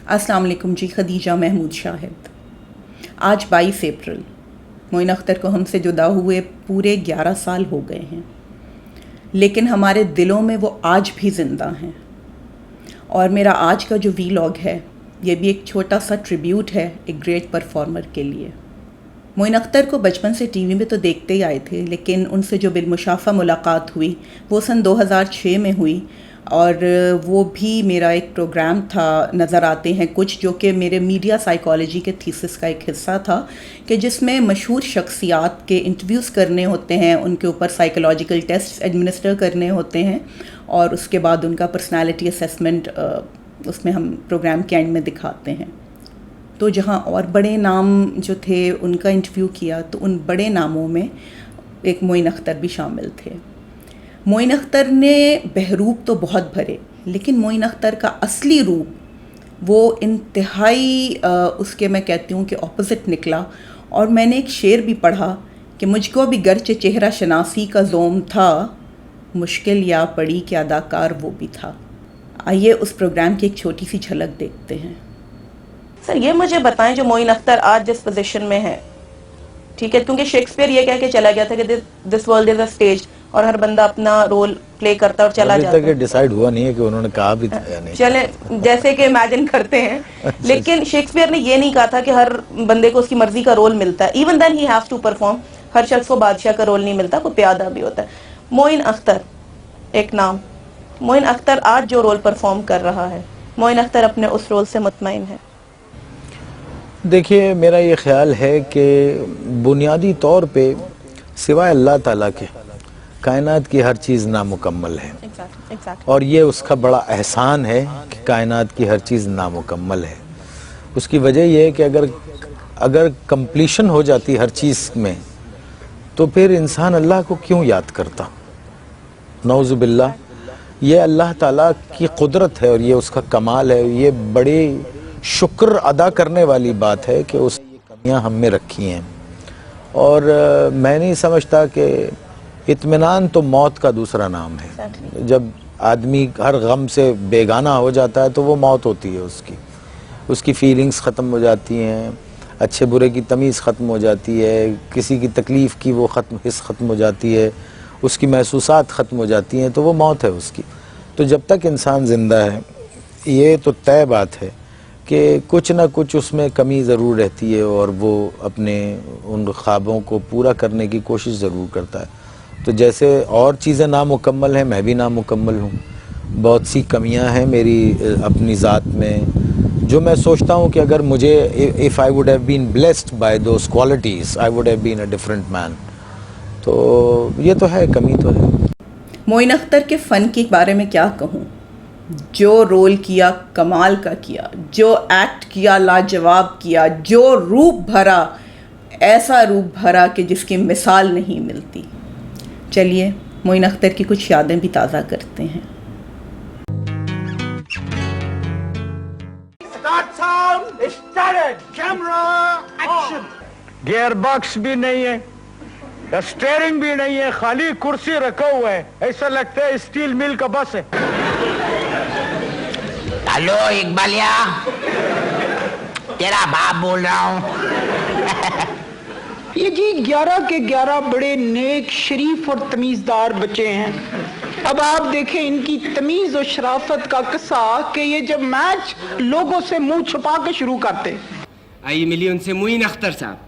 अस्सलाम वालेकुम जी। खदीजा महमूद शाहिद। आज 22 अप्रैल, मोइन अख्तर को हमसे जुदा हुए पूरे 11 साल हो गए हैं, लेकिन हमारे दिलों में वो आज भी ज़िंदा हैं। और मेरा आज का जो वीलॉग है, ये भी एक छोटा सा ट्रिब्यूट है एक ग्रेट परफॉर्मर के लिए। मोइन अख्तर को बचपन से टीवी में तो देखते ही आए थे, लेकिन उनसे जो बिलमुशाफ़ा मुलाकात हुई वो सन 2006 में हुई। और वो भी मेरा एक प्रोग्राम था नज़र आते हैं कुछ, जो कि मेरे मीडिया साइकोलॉजी के थीसिस का एक हिस्सा था, कि जिसमें मशहूर शख्सियात के इंटरव्यूज़ करने होते हैं, उनके ऊपर साइकोलॉजिकल टेस्ट एडमिनिस्टर करने होते हैं और उसके बाद उनका पर्सनालिटी असेसमेंट उसमें हम प्रोग्राम के एंड में दिखाते हैं। तो जहाँ और बड़े नाम जो थे उनका इंटरव्यू किया, तो उन बड़े नामों में एक मोइन अख्तर भी शामिल थे। मोइन अख्तर ने बहरूप तो बहुत भरे, लेकिन मोइन अख्तर का असली रूप वो इंतहाई उसके मैं कहती हूँ कि ऑपोजिट निकला। और मैंने एक शेर भी पढ़ा कि मुझको भी गर्चे चेहरा शनासी का ज़ोम था, मुश्किल या पड़ी कि अदाकार वो भी था। आइए उस प्रोग्राम की एक छोटी सी झलक देखते हैं। सर, ये मुझे बताएं, जो मोइन अख्तर आज जिस पोजीशन में है, ठीक है, क्योंकि शेक्सपियर ये कह के चला गया था कि this world is a stage और हर बंदा अपना रोल प्ले करता और चला जाता है। अभी तक डिसाइड हुआ नहीं है कि उन्होंने कहा भी था या नहीं। चले जैसे कि इमेजिन करते हैं लेकिन शेक्सपियर ने ये नहीं कहा था कि हर बंदे को उसकी मर्जी का रोल मिलता है। Even then he have to perform. हर शख्स को बादशाह का रोल नहीं मिलता, कोई प्यादा भी होता है। मोइन अख्तर एक नाम। मोइन अख्तर आज जो रोल परफॉर्म कर रहा है, मोइन अख्तर अपने उस रोल से मुतमईन है? देखिए, मेरा ये ख्याल है कि बुनियादी तौर पे सिवाय अल्लाह ताला के कायनात की हर चीज़ नामुकम्मल है। और ये उसका बड़ा एहसान है कि कायनात की हर चीज़ नामुकम्मल है। उसकी वजह यह है कि अगर कंप्लीशन हो जाती हर चीज़ में, तो फिर इंसान अल्लाह को क्यों याद करता? नौज़ुबिल्लाह। ये अल्लाह ताला की कुदरत है और ये उसका कमाल है। ये बड़े शुक्र अदा करने वाली बात है कि उसने ये कमियां हम में रखी हैं। और मैं नहीं समझता कि इत्मीनान तो मौत का दूसरा नाम है। जब आदमी हर गम से बेगाना हो जाता है तो वो मौत होती है उसकी फीलिंग्स ख़त्म हो जाती हैं, अच्छे बुरे की तमीज़ ख़त्म हो जाती है, किसी की तकलीफ़ की वो हिस्स ख़त्म हो जाती है, उसकी महसूसात ख़त्म हो जाती हैं, तो वो मौत है उसकी। तो जब तक इंसान ज़िंदा है, ये तो तय बात है कि कुछ ना कुछ उसमें कमी ज़रूर रहती है और वो अपने उन ख्वाबों को पूरा करने की कोशिश ज़रूर करता है। तो जैसे और चीज़ें नामुकम्मल हैं, मैं भी नामुकम्मल हूँ। बहुत सी कमियां हैं मेरी अपनी ज़ात में, जो मैं सोचता हूँ कि अगर मुझे if I would have been blessed by those qualities, I would have been a different man. तो ये तो है, कमी तो है। मोइन अख्तर के फ़न के बारे में क्या कहूँ? जो रोल किया कमाल का किया, जो एक्ट किया लाजवाब किया, जो रूप भरा ऐसा रूप भरा कि जिसकी मिसाल नहीं मिलती। चलिए मोइन अख्तर की कुछ यादें भी ताज़ा करते हैं। गियर बॉक्स भी नहीं है, स्टीयरिंग भी नहीं है, खाली कुर्सी रखा हुआ है, ऐसा लगता है स्टील मिल का बस है। हेलो इकबालिया, तेरा बाप बोल रहा हूँ। ये जी 11 के 11 बड़े नेक, शरीफ और तमीज़दार बच्चे हैं। अब आप देखें इनकी तमीज़ और शराफत का किस्सा कि ये जब मैच लोगों से मुंह छुपा के शुरू करते। आइए मिलिए उनसे, मोइन अख्तर साहब।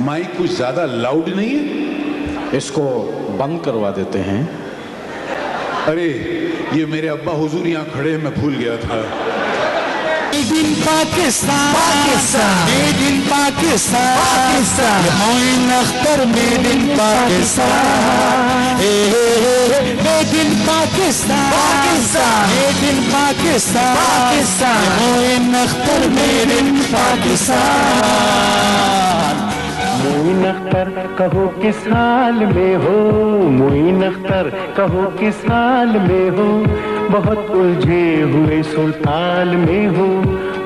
माइक कुछ ज्यादा लाउड नहीं है, इसको बंद करवा देते हैं। अरे ये मेरे अब्बा हुजूर यहाँ खड़े, मैं भूल गया था। Made in Pakistan, made in Pakistan, Moin Akhtar made in Pakistan, made in Pakistan, made in Pakistan, Moin Akhtar made in Pakistan. Moin Akhtar कहो किस हाल में हो, मोइन अख्तर कहो किस हाल में हो, बहुत उलझे हुए सुल्तान में हो,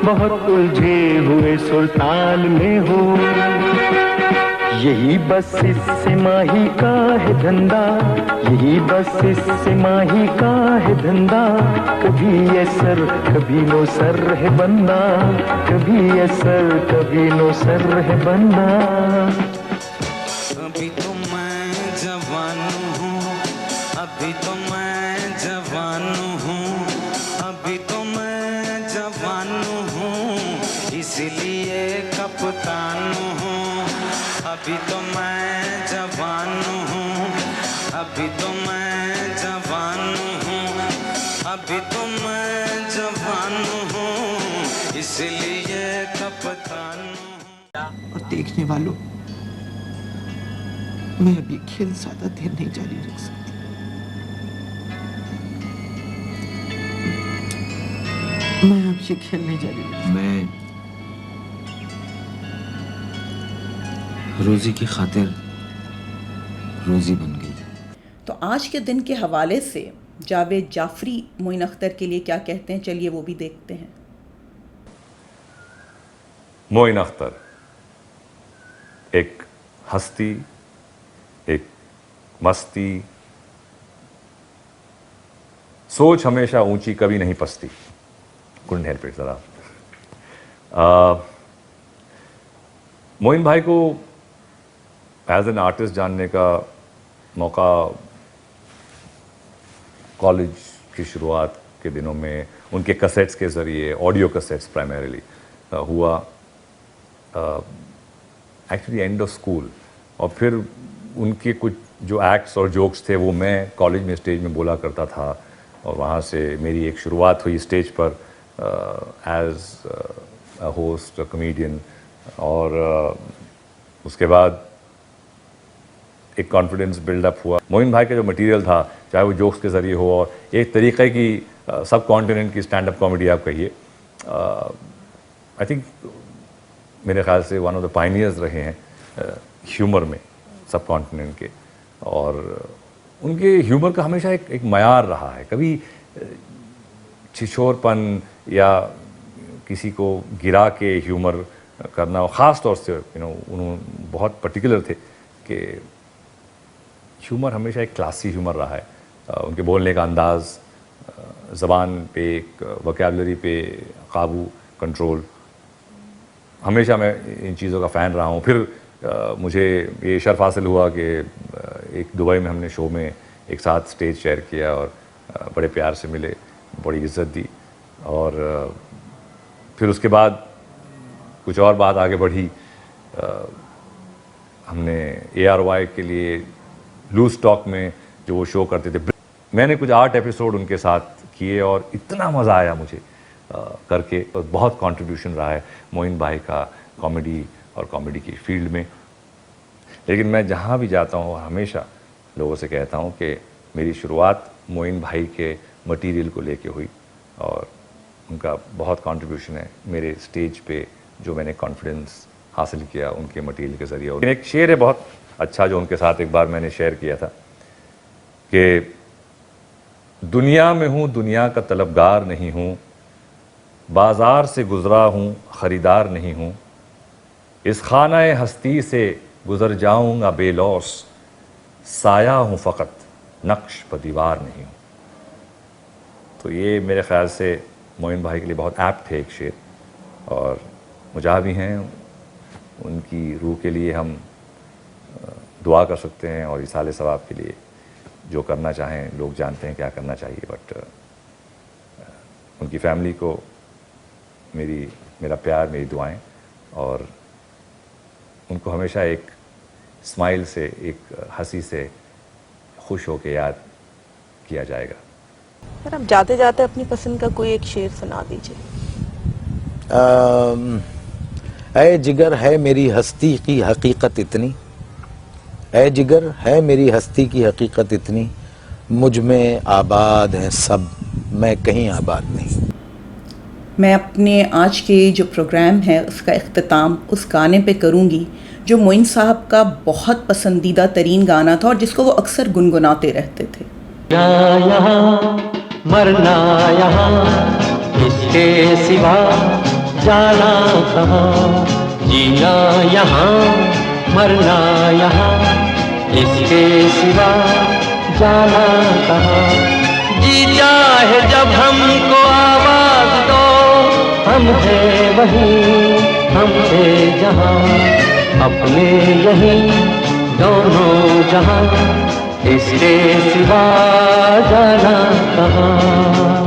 बहुत उलझे हुए सुल्तान में हो। यही बस इससे माही का है धंधा, यही बस इससे माही का है धंधा। कभी ये सर कभी नो सर है बंदा, कभी ये सर कभी नो सर है बंदा। अभी तो मैं जवान हूँ, अभी तो मैं जवान हूँ, अभी तो मैं जवान हूँ, इसलिए कप्तान हूँ। अभी तो मैं जवान हूँ, अभी तो मैं जवान हूँ, अभी तो मैं जवान हूँ, इसलिए कप्तान हूँ। और देखने वालों, मैं अब ये खेल ज्यादा देर नहीं जारी रख सकती। मैं अब ये खेल नहीं जारी रख सकती। मैं रोजी की खातिर रोजी बन गई। तो आज के दिन के हवाले से जावेद जाफरी मोइन अख्तर के लिए क्या कहते हैं, चलिए वो भी देखते हैं। मोइन अख्तर एक हस्ती, एक मस्ती, सोच हमेशा ऊंची कभी नहीं पसती। कुंड हेल्प इट जरा। मोइन भाई को एज एन आर्टिस्ट जानने का मौका कॉलेज की शुरुआत के दिनों में उनके कैसेट्स के ज़रिए, ऑडियो कैसेट्स प्राइमरीली हुआ, एक्चुअली एंड ऑफ स्कूल। और फिर उनके कुछ जो एक्ट्स और जोक्स थे वो मैं कॉलेज में स्टेज में बोला करता था, और वहाँ से मेरी एक शुरुआत हुई स्टेज पर as a host, a comedian. और उसके बाद एक कॉन्फिडेंस बिल्डअप हुआ। मोइन भाई का जो मटेरियल था, चाहे वो जोक्स के ज़रिए हो और एक तरीक़े की सब कॉन्टिनेंट की स्टैंड अप कॉमेडी आप कहिए, आई थिंक मेरे ख्याल से वन ऑफ द पायनियर्स रहे हैं ह्यूमर में सब कॉन्टिनेंट के। और उनके ह्यूमर का हमेशा एक मयार रहा है, कभी छिछोरपन या किसी को गिरा के ह्यूमर करना। और ख़ास तौर से उन्होंने बहुत पर्टिकुलर थे कि ह्यूमर हमेशा एक क्लासी ह्यूमर रहा है। उनके बोलने का अंदाज़, ज़बान पे एक वोकैबुलरी पे काबू, कंट्रोल, हमेशा मैं इन चीज़ों का फ़ैन रहा हूँ। फिर मुझे ये शर्फ हासिल हुआ कि एक दुबई में हमने शो में एक साथ स्टेज शेयर किया और बड़े प्यार से मिले, बड़ी इज़्ज़त दी। और फिर उसके बाद कुछ और बात आगे बढ़ी। हमने ARY के लिए लूज टॉक में जो वो शो करते थे, मैंने कुछ 8 एपिसोड उनके साथ किए और इतना मज़ा आया मुझे करके। और बहुत कंट्रीब्यूशन रहा है मोइन भाई का कॉमेडी और कॉमेडी की फील्ड में। लेकिन मैं जहाँ भी जाता हूँ हमेशा लोगों से कहता हूँ कि मेरी शुरुआत मोइन भाई के मटेरियल को लेके हुई, और उनका बहुत कंट्रीब्यूशन है मेरे स्टेज पे, जो मैंने कॉन्फिडेंस हासिल किया उनके मटेरियल के ज़रिए। और एक शेर है बहुत अच्छा जो उनके साथ एक बार मैंने शेयर किया था कि दुनिया में हूँ, दुनिया का तलबगार नहीं हूँ, बाज़ार से गुज़रा हूँ, ख़रीदार नहीं हूँ, इस खाना-ए हस्ती से गुज़र जाऊँगा बेलौस, साया हूँ फ़कत, नक्श प दीवार नहीं हूँ। तो ये मेरे ख़्याल से मोइन भाई के लिए बहुत ऐप्ट है एक शेर, और मुजाह भी हैं। उनकी रूह के लिए हम दुआ कर सकते हैं, और इसाले सवाब के लिए जो करना चाहें, लोग जानते हैं क्या करना चाहिए। बट उनकी फैमिली को मेरा प्यार, मेरी दुआएं, और उनको हमेशा एक स्माइल से, एक हंसी से खुश होकर याद किया जाएगा। सर, आप जाते जाते अपनी पसंद का कोई एक शेर सुना दीजिए। ऐ जिगर है मेरी हस्ती की हकीकत इतनी, ऐ जिगर है मेरी हस्ती की हकीकत इतनी, मुझ में आबाद है सब, मैं कहीं आबाद नहीं। मैं अपने आज के जो प्रोग्राम है उसका इख्तिताम उस गाने पे करूँगी जो मोइन साहब का बहुत पसंदीदा तरीन गाना था और जिसको वो अक्सर गुनगुनाते रहते थे। यहाँ मरना यहाँ, इसके सिवा जाना कहाँ, जीना यहाँ मरना यहाँ, इसके सिवा जाना कहाँ। जी चाहे जब हमको आवाज दो, हम हैं वहीं, हम थे जहाँ, अपने यहीं दोनों जहाँ, इसके सिवा जाना कहाँ।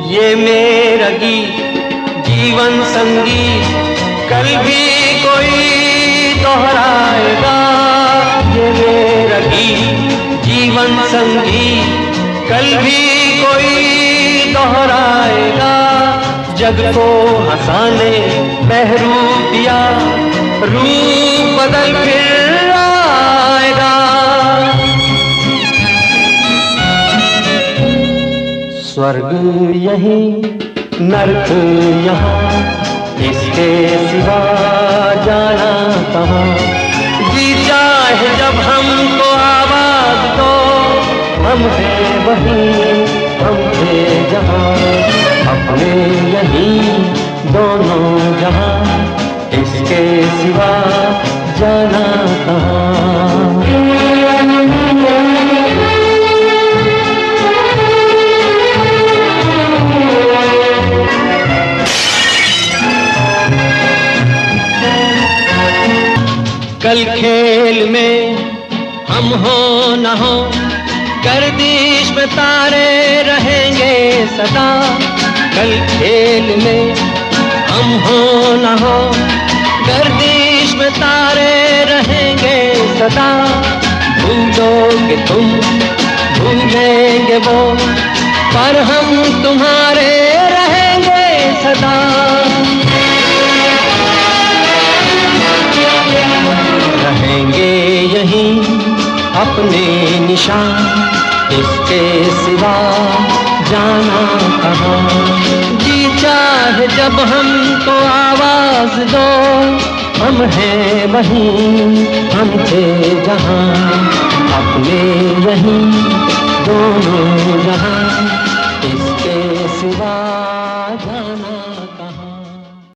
ये मेरा गीत जीवन संगीत कल भी कोई दोहराएगा। ये मेरा गीत जीवन संगीत कल भी कोई दोहराएगा। जग को हंसाने बहरूप दिया, रूप बदल फिर आएगा। स्वर्ग यहीं नरक यहाँ, इसके सिवा जाना कहाँ। जी चाहे जब हमको आवाज दो, हम हैं वहीं, हम थे जहाँ, अपने यहीं दोनों जहाँ, इसके सिवा जाना कहाँ। कल खेल में हम हो न हो, गर्दिश में तारे रहेंगे सदा। कल खेल में हम हो न हो, गर्दिश में तारे रहेंगे सदा। भूलोगे तुम, भूलेंगे वो, पर हम तुम्हारे रहेंगे सदा। रहेंगे यहीं अपने निशान, इसके सिवा जाना कहाँ। जी चाहे जब हमको आवाज दो, हम हैं वहीं, हम थे जहाँ, अपने यहीं दोनों जहाँ, इसके सिवा